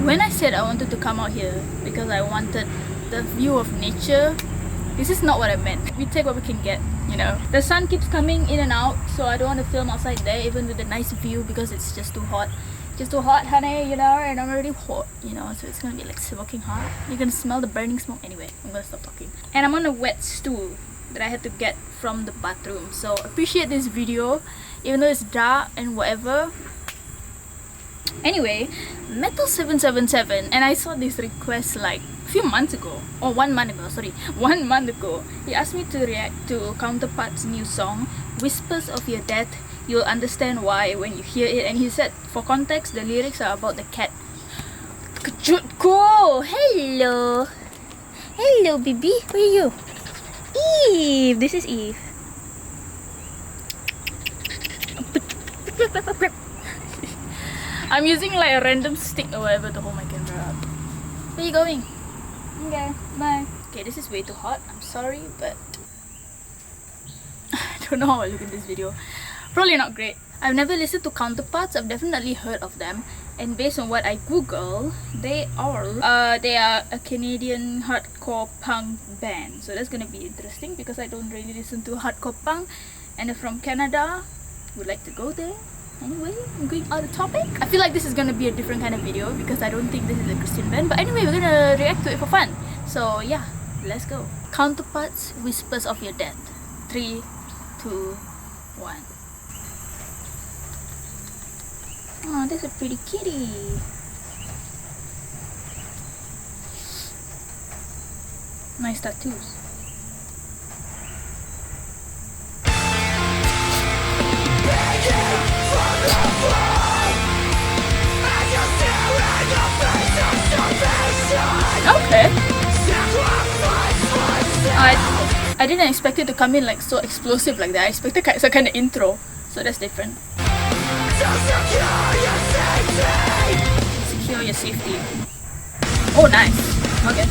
When I said I wanted to come out here because I wanted the view of nature, this is not what I meant. We take what we can get, you know. The sun keeps coming in and out, so I don't want to film outside there even with a nice view because it's just too hot. Just too hot, honey, you know, and I'm already hot, you know, so it's gonna be like smoking hot. You're gonna smell the burning smoke. Anyway, I'm gonna stop talking. And I'm on a wet stool that I had to get from the bathroom, so appreciate this video even though it's dark and whatever. Anyway, Metal777, and I saw this request like a few months ago, or 1 month ago, sorry, 1 month ago. He asked me to react to Counterparts' new song, Whispers of Your Death. You'll understand why when you hear it. And he said, for context, the lyrics are about the cat. Kejutku! Hello! Hello, baby. Where are you? Eve! This is Eve. I'm using like a random stick or whatever to hold my camera up. Where are you going? Okay, bye. Okay, this is way too hot. I'm sorry, but I don't know how I look in this video. Probably not great. I've never listened to Counterparts. I've definitely heard of them, and based on what I Google, they are a Canadian hardcore punk band. So that's gonna be interesting because I don't really listen to hardcore punk, and they're from Canada. Would like to go there. Anyway, I'm going out of topic. I feel like this is gonna be a different kind of video because I don't think this is a Christian band. But anyway, we're gonna react to it for fun. So yeah, let's go. Counterparts, Whispers of Your Death. 3, 2, 1. Oh, that's a pretty kitty. Nice tattoos. Okay. I didn't expect it to come in like so explosive like that. I expected it's a kind of intro, so that's different. Secure your safety. Oh, nice. Okay.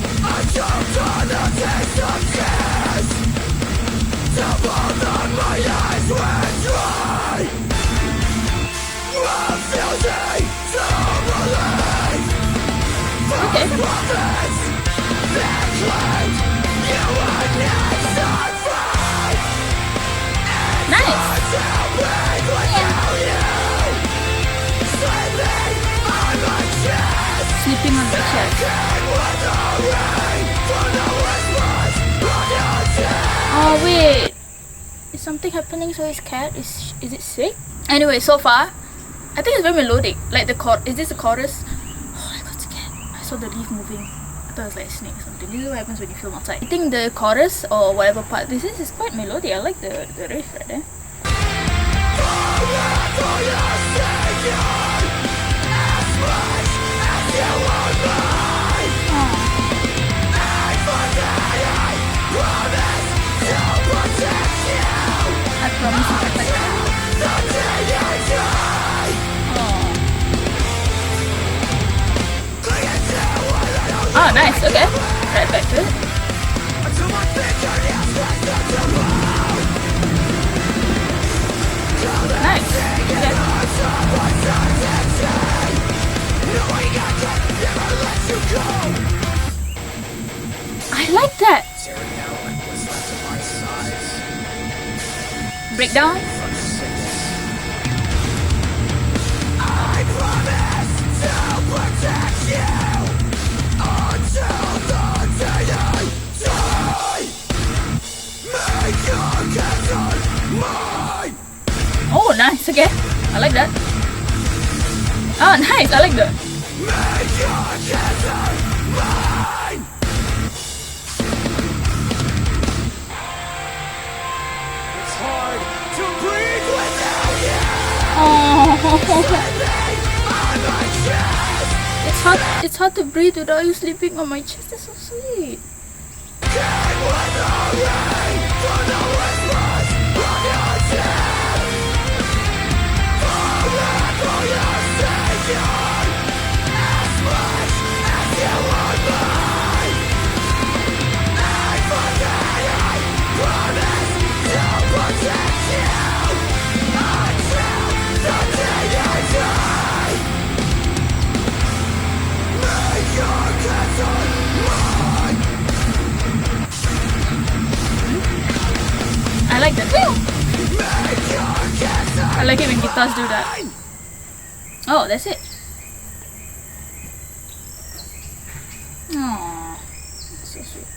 Sleeping on my chest. Oh wait, is something happening? So his cat is it sick? Anyway, so far I think it's very melodic. Like the chord, is this the chorus? Oh, I got scared. I saw the leaf moving. I thought it was like a snake or something. This is what happens when you film outside. I think the chorus or whatever part this is quite melodic. I like the riff right there. I promise to protect you. Oh, nice. Okay. Right back to it. Nice. Okay. I like that. Breakdown. I promise to protect you until the day I die. Make your castle mine. Oh, nice. Okay, I like that. Oh, nice. I like that. Make your castle mine. It's hard to breathe without you. Oh. It's hard to breathe without you sleeping on my chest. That's so sweet. like that. I like it when guitars do that. Oh, that's it. Aww, so sweet.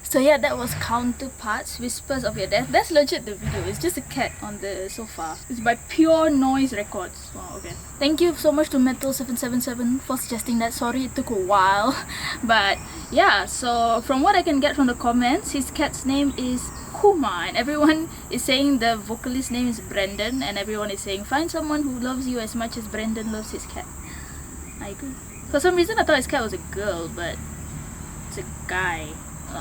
So yeah, that was Counterparts, Whispers of Your Death. That's legit the video. It's just a cat on the sofa. It's by Pure Noise Records. Wow, okay. Thank you so much to Metal777 for suggesting that. Sorry it took a while. But yeah, so from what I can get from the comments, his cat's name is Kuma. And everyone is saying the vocalist's name is Brendan. And everyone is saying, find someone who loves you as much as Brendan loves his cat. I agree. For some reason I thought his cat was a girl, but it's a guy.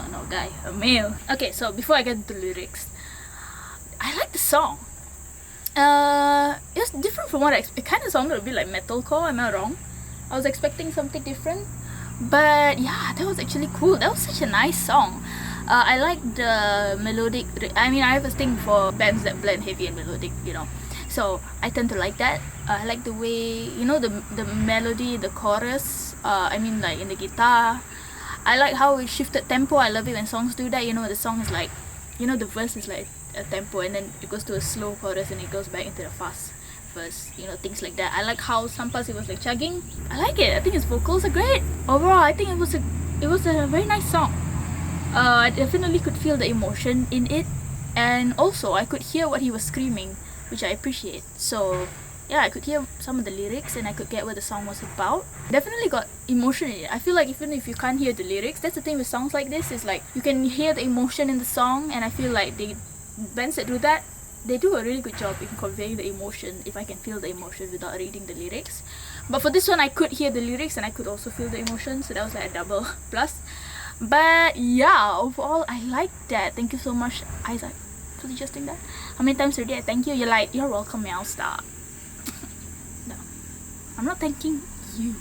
No, guy, a male. Okay, so before I get into the lyrics, I like the song. It was different from what I expected. It kind of sounded a bit like metalcore, am I wrong? I was expecting something different. But yeah, that was actually cool. That was such a nice song. I like the melodic. I mean, I have a thing for bands that blend heavy and melodic, you know. So I tend to like that. I like the way, you know, the melody, the chorus. I mean, like in the guitar. I like how it shifted tempo. I love it when songs do that. You know, the song is like, you know, the verse is like a tempo and then it goes to a slow chorus and it goes back into the fast verse. You know, things like that. I like how some parts it was like chugging. I like it. I think his vocals are great. Overall, I think it was a very nice song. I definitely could feel the emotion in it, and also I could hear what he was screaming, which I appreciate. So yeah, I could hear some of the lyrics and I could get what the song was about. Definitely got emotion in it. I feel like even if you can't hear the lyrics, that's the thing with songs like this, is like you can hear the emotion in the song, and I feel like the bands that do that, they do a really good job in conveying the emotion if I can feel the emotion without reading the lyrics. But for this one, I could hear the lyrics and I could also feel the emotion, so that was like a double plus. But yeah, overall I like that. Thank you so much, Isaac, for suggesting that. How many times already I thank you? You're welcome, Miaw Star. No, I'm not thanking you.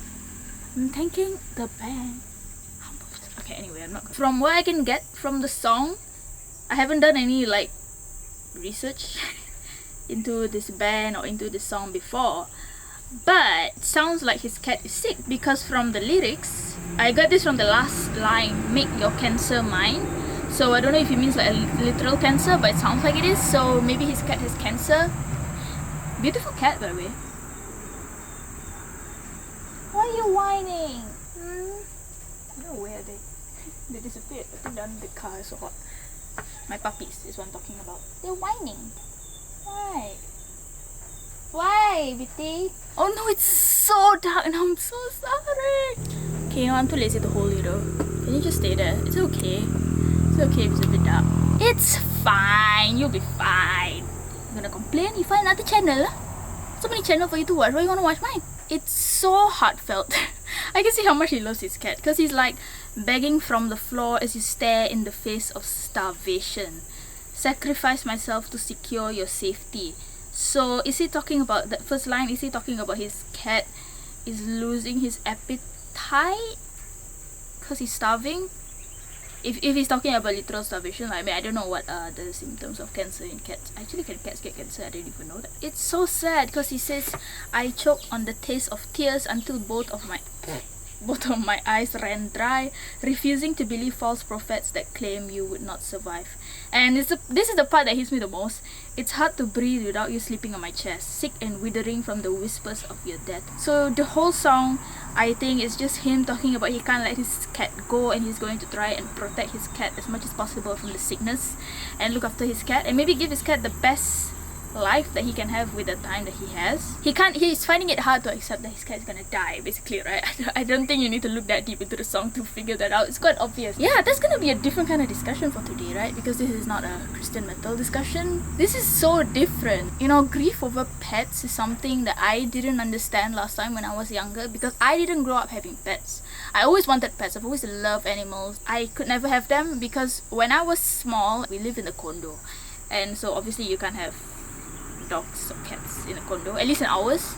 I'm thanking the band. Okay, anyway, I'm not. From what I can get from the song, I haven't done any like research into this band or into this song before, but it sounds like his cat is sick, because from the lyrics, I got this from the last line, make your cancer mine. So I don't know if it means like a literal cancer, but it sounds like it is. So maybe his cat has cancer. Beautiful cat, by the way. Why are you whining? I don't know where they they disappeared. I think down in the car is so hot. My puppies is what I'm talking about. They're whining. Why? Why, Bitty? Oh no, it's so dark and I'm so sorry. Okay, I'm too lazy to hold you though. Can you just stay there? It's okay. It's okay if it's a bit dark. It's fine. You'll be fine. I'm gonna complain? You find another channel. So many channels for you to watch. Why you wanna watch mine? It's so heartfelt. I can see how much he loves his cat, because he's like begging from the floor as you stare in the face of starvation. Sacrifice myself to secure your safety. So is he talking about that first line? Is he talking about his cat is losing his appetite because he's starving? If he's talking about literal starvation, like, I mean, I don't know what are the symptoms of cancer in cats. Actually, can cats get cancer? I didn't even know that. It's so sad because he says, I choked on the taste of tears until both of my eyes ran dry, refusing to believe false prophets that claim you would not survive. And this is the part that hits me the most. It's hard to breathe without you sleeping on my chest, sick and withering from the whispers of your death. So the whole song, I think, is just him talking about he can't let his cat go, and he's going to try and protect his cat as much as possible from the sickness and look after his cat and maybe give his cat the best life that he can have with the time that he has. He's finding it hard to accept that his cat is gonna die, basically, right? I don't think you need to look that deep into the song to figure that out. It's quite obvious. Yeah, that's gonna be a different kind of discussion for today, right? Because this is not a Christian metal discussion. This is so different. You know, grief over pets is something that I didn't understand last time when I was younger, because I didn't grow up having pets. I always wanted pets. I've always loved animals. I could never have them because when I was small, we lived in a condo, and so obviously you can't have dogs or cats in a condo, at least in ours,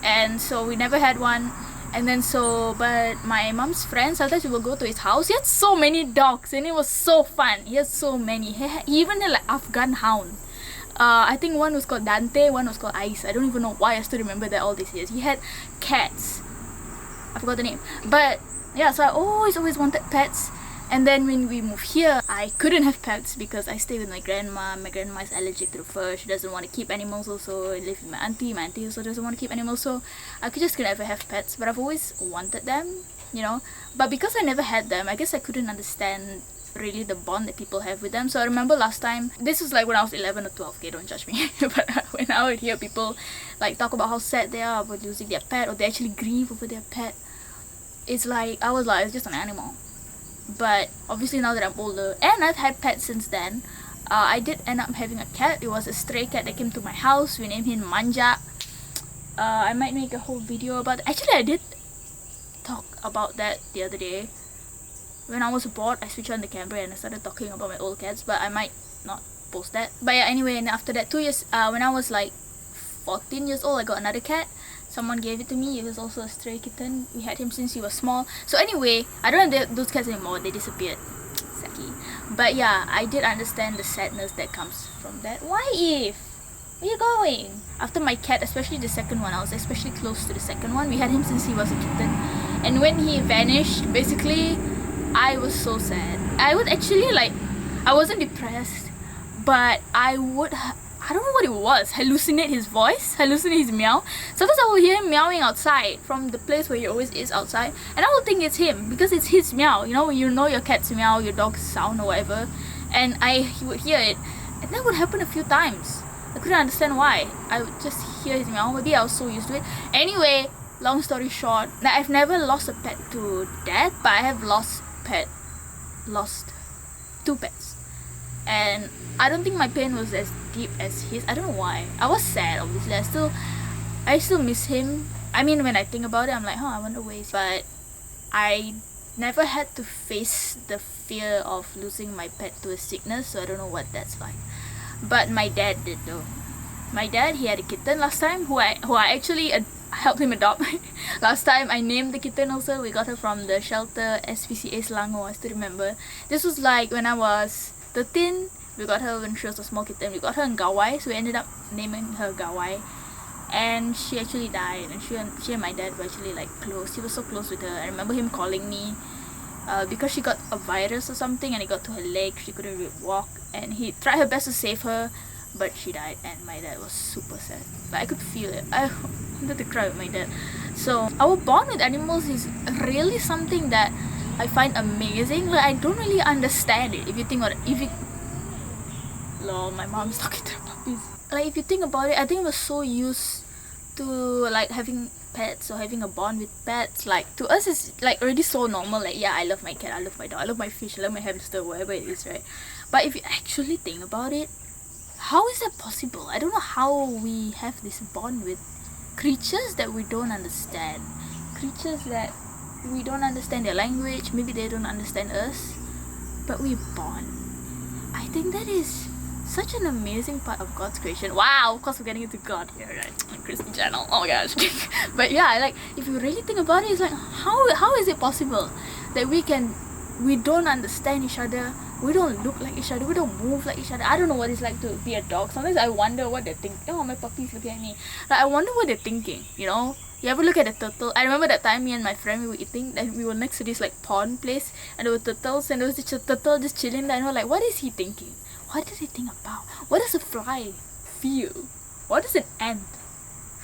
and so we never had one. And then but my mom's friends, sometimes we will go to his house. He had so many dogs and it was so fun. He had so many. He even had like Afghan hound. I think one was called Dante, one was called Ice. I don't even know why I still remember that all these years. He had cats. I forgot the name. But yeah, so I always wanted pets. And then when we moved here, I couldn't have pets because I stay with my grandma. My grandma is allergic to the fur. She doesn't want to keep animals also. I live with my auntie. My auntie also doesn't want to keep animals. So I just could never have pets. But I've always wanted them, you know. But because I never had them, I guess I couldn't understand really the bond that people have with them. So I remember last time, this was like when I was 11 or 12, okay, don't judge me. But when I would hear people like talk about how sad they are about losing their pet, or they actually grieve over their pet, it's like, I was like, it's just an animal. But obviously now that I'm older, and I've had pets since then, I did end up having a cat. It was a stray cat that came to my house. We named him Manja. I might make a whole video about it. Actually, I did talk about that the other day. When I was bored, I switched on the camera and I started talking about my old cats, but I might not post that. But yeah, anyway, and after that, 2 years, when I was like 14 years old, I got another cat. Someone gave it to me. It was also a stray kitten. We had him since he was small. So anyway, I don't have those cats anymore. They disappeared. Saki. But yeah, I did understand the sadness that comes from that. Why, Eve? Where you going? After my cat, especially the second one, I was especially close to the second one. We had him since he was a kitten. And when he vanished, basically, I was so sad. I would actually like, I wasn't depressed, but I would, I don't know what it was, hallucinate his voice, hallucinate his meow. Sometimes I will hear him meowing outside from the place where he always is outside, and I will think it's him because it's his meow. You know, when you know your cat's meow, your dog's sound or whatever, and he would hear it, and that would happen a few times. I couldn't understand why. I would just hear his meow. Maybe I was so used to it. Anyway, long story short, I've never lost a pet to death, but I have lost 2 pets, and I don't think my pain was as deep as his. I don't know why. I was sad, obviously. I still miss him. I mean, when I think about it, I'm like, I wonder where he's. But I never had to face the fear of losing my pet to a sickness, so I don't know what that's like. But my dad did though. My dad, he had a kitten last time who I actually helped him adopt. Last time I named the kitten also. We got her from the shelter SPCA Selangor. I still remember. This was like when I was 13. We got her when she was a small kitten. We got her in Gawai, so we ended up naming her Gawai. And she actually died, and she and my dad were actually like close. He was so close with her. I remember him calling me because she got a virus or something, and it got to her leg. She couldn't really walk, and he tried her best to save her, but she died, and my dad was super sad. But I could feel it. I wanted to cry with my dad. So our bond with animals is really something that I find amazing. Like, I don't really understand it. If you think about it, lol, my mom's talking to the puppies. Like, if you think about it, I think we're so used to like having pets or having a bond with pets. Like, to us it's like already so normal. Like, yeah, I love my cat, I love my dog, I love my fish, I love my hamster, whatever it is, right? But if you actually think about it, how is that possible? I don't know how we have this bond with creatures that we don't understand. Creatures that we don't understand their language, maybe they don't understand us, but we bond. I think that is such an amazing part of God's creation. Wow, of course we're getting into God here, right? Christian channel, oh my gosh. But yeah, like, if you really think about it, it's like, how is it possible that we don't understand each other, we don't look like each other, we don't move like each other. I don't know what it's like to be a dog. Sometimes I wonder what they're thinking. Oh, my puppy's looking at me. Like, I wonder what they're thinking, you know? You ever look at a turtle? I remember that time me and my friend, we were eating, and we were next to this like pond place, and there were turtles, and there was this turtle just chilling there, and we were like, what is he thinking? What does he think about? What does a fly feel? What does an ant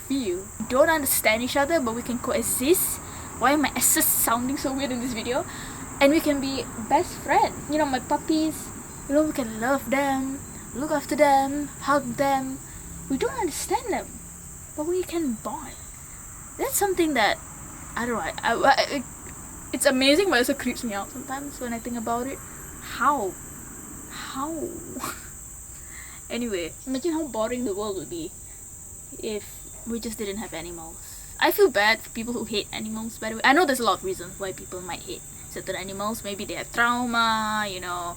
feel? We don't understand each other, but we can coexist. Why am my S's sounding so weird in this video? And we can be best friends. You know, my puppies, you know, we can love them, look after them, hug them. We don't understand them, but we can bond. That's something that, I don't know, it's amazing, but it also creeps me out sometimes when I think about it. How? Anyway, imagine how boring the world would be if we just didn't have animals. I feel bad for people who hate animals, by the way. I know there's a lot of reasons why people might hate certain animals. Maybe they have trauma, you know.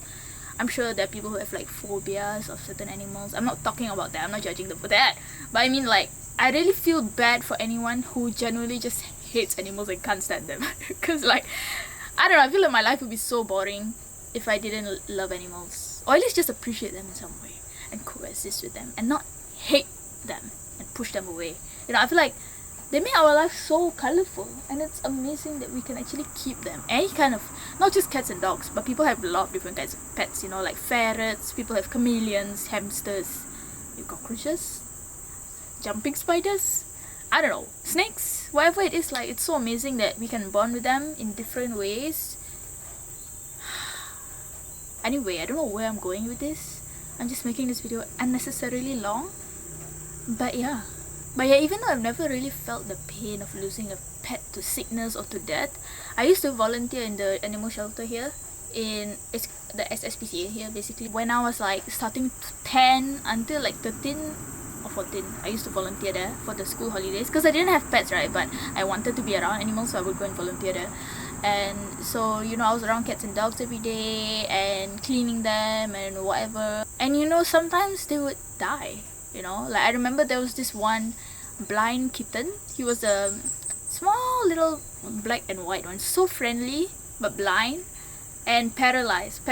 I'm sure there are people who have like phobias of certain animals. I'm not talking about that, I'm not judging them for that. But I mean, like, I really feel bad for anyone who genuinely just hates animals and can't stand them. Because like, I don't know, I feel like my life would be so boring if I didn't love animals. Or at least just appreciate them in some way and coexist with them and not hate them and push them away. You know, I feel like they make our life so colorful, and it's amazing that we can actually keep them. Any kind of, not just cats and dogs, but people have a lot of different kinds of pets, you know, like ferrets, people have chameleons, hamsters, cockroaches, jumping spiders, I don't know, snakes, whatever it is. Like, it's so amazing that we can bond with them in different ways. Anyway, I don't know where I'm going with this. I'm just making this video unnecessarily long. But yeah, even though I've never really felt the pain of losing a pet to sickness or to death, I used to volunteer in the animal shelter here in the SSPCA here, basically. When I was like starting 10 until like 13 or 14, I used to volunteer there for the school holidays, because I didn't have pets, right? But I wanted to be around animals, so I would go and volunteer there. And so, you know, I was around cats and dogs every day and cleaning them and whatever. And you know, sometimes they would die, you know. Like, I remember there was this one blind kitten. He was a small little black and white one, so friendly but blind and paralyzed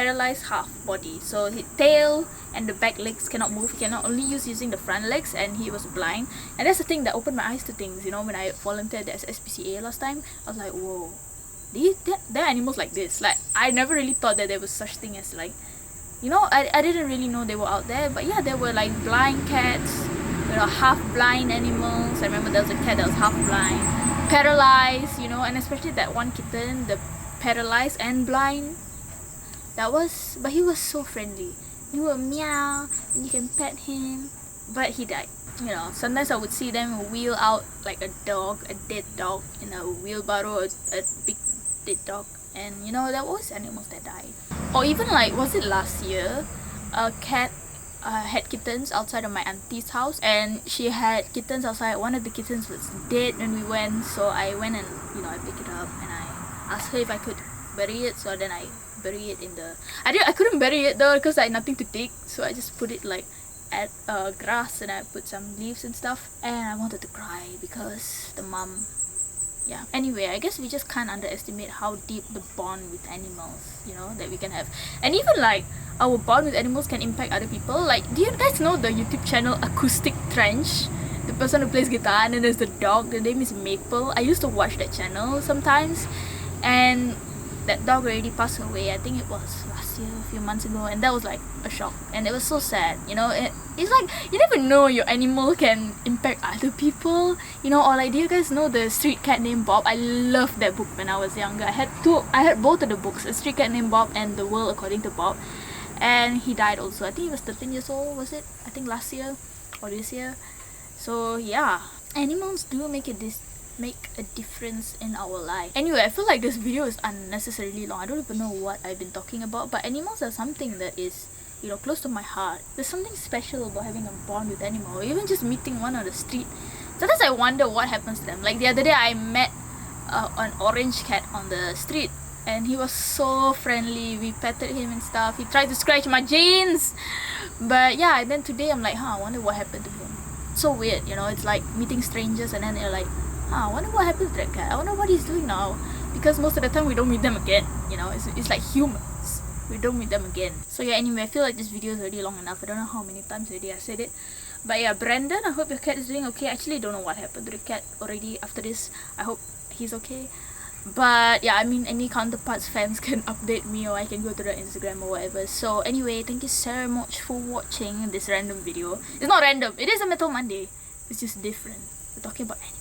half body. So his tail and the back legs cannot move. He cannot only using the front legs, and he was blind. And that's the thing that opened my eyes to things, you know. When I volunteered at SPCA last time, I was like, whoa, there are animals like this. Like, I never really thought that there was such thing as, like, you know, I didn't really know they were out there. But yeah, there were like blind cats, you know, half blind animals. I remember there was a cat that was half blind, paralyzed, you know. And especially that one kitten, the paralyzed and blind, but he was so friendly. He would meow and you can pet him. But he died, you know. Sometimes I would see them wheel out like a dead dog in a wheelbarrow, a big dead dog. And you know, there was animals that died. Or even like, was it last year, a cat had kittens outside of my auntie's house, and she had kittens outside. One of the kittens was dead when we went, so I went and, you know, I picked it up and I asked her if I could bury it. So then I bury it in the, I couldn't bury it though, because I had nothing to dig, so I just put it like at grass, and I put some leaves and stuff. And I wanted to cry because the mom, yeah. Anyway, I guess we just can't underestimate how deep the bond with animals, you know, that we can have. And even like our bond with animals can impact other people. Like, do you guys know the YouTube channel Acoustic Trench? The person who plays guitar, and then there's the dog, the name is Maple. I used to watch that channel sometimes, and that dog already passed away. I think it was last year, a few months ago, and that was like a shock, and it was so sad, you know. It's like, you never know your animal can impact other people, you know. Or like, do you guys know the street cat named Bob? I loved that book when I was younger. I had both of the books, A Street Cat Named Bob and The World According to Bob. And he died also. I think he was 13 years old, was it? I think last year or this year. So yeah, animals do make a difference in our life. Anyway, I feel like this video is unnecessarily long. I don't even know what I've been talking about, but animals are something that is, you know, close to my heart. There's something special about having a bond with animal, or even just meeting one on the street. Sometimes I wonder what happens to them. Like the other day, I met an orange cat on the street, and he was so friendly. We petted him and stuff. He tried to scratch my jeans, but yeah. And then today, I'm like, I wonder what happened to him. It's so weird, you know. It's like meeting strangers, and then they're like, I wonder what happened to that cat. I wonder what he's doing now. Because most of the time we don't meet them again, you know. It's like humans, we don't meet them again. So yeah, anyway, I feel like this video is already long enough. I don't know how many times already I said it. But yeah, Brandon, I hope your cat is doing okay. I actually don't know what happened to the cat already after this. I hope he's okay. But yeah, I mean, any Counterparts fans can update me, or I can go to their Instagram or whatever. So anyway, thank you so much for watching this random video. It's not random, it is a Metal Monday. It's just different. We're talking about animals.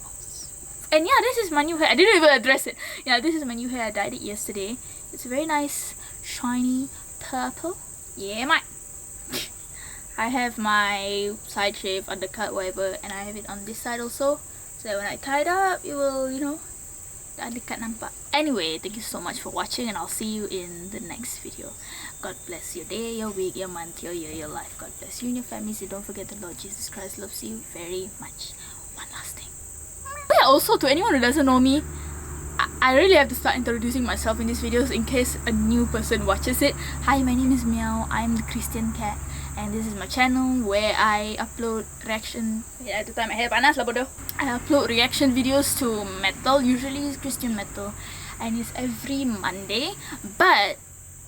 And yeah, this is my new hair. I didn't even address it. Yeah, this is my new hair. I dyed it yesterday. It's very nice, shiny purple. Yeah, mate. I have my side shave, undercut, whatever, and I have it on this side also, so that when I tie it up, it will, you know, the undercut nampak. Anyway, thank you so much for watching, and I'll see you in the next video. God bless your day, your week, your month, your year, your life. God bless you and your families. And don't forget the Lord Jesus Christ loves you very much. One last thing. But yeah, also to anyone who doesn't know me, I really have to start introducing myself in these videos in case a new person watches it. Hi, my name is Miaw. I'm the Christian cat, and this is my channel where I upload reaction. Yeah, at the time I hair panas lah bodoh. I upload reaction videos to metal, usually Christian metal, and it's every Monday. But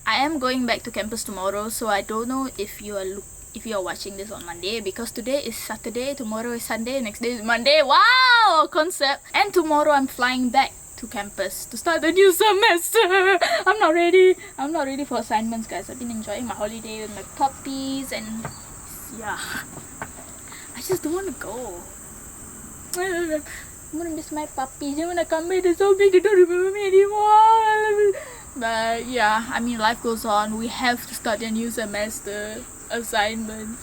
I am going back to campus tomorrow, so I don't know if you are if you are watching this on Monday, because today is Saturday, tomorrow is Sunday, next day is Monday. Wow, concept. And tomorrow I'm flying back to campus to start the new semester. I'm not ready for assignments, guys. I've been enjoying my holiday with my puppies, and yeah, I just don't want to go. I'm gonna miss my puppies. When I come back, they're so big, they don't remember me anymore. But yeah, I mean, life goes on. We have to start a new semester, assignments.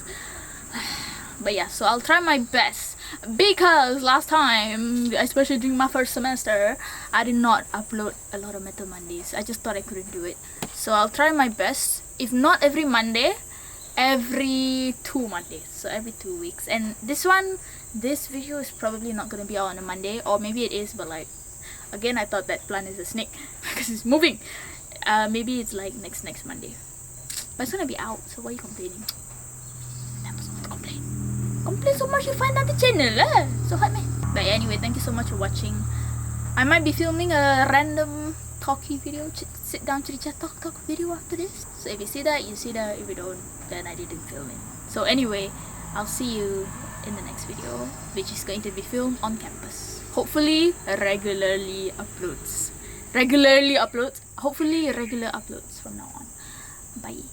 But yeah, so I'll try my best, because last time, especially during my first semester, I did not upload a lot of Metal Mondays. I just thought I couldn't do it. So I'll try my best. If not every Monday, every 2 Mondays. So every 2 weeks. And this video is probably not gonna be out on a Monday, or maybe it is, but like, again, I thought that plant is a snake because it's moving. Maybe it's like next Monday, but it's gonna be out. So why are you complaining? Never someone to complain. Complain so much, you find out the channel lah. So hard man. But anyway, thank you so much for watching. I might be filming a random talky video, sit down chit-chat talk video after this. So if you see that, you see that. If you don't, then I didn't film it. So anyway, I'll see you in the next video, which is going to be filmed on campus. Hopefully regularly uploads. Hopefully regular uploads from now on. Bye.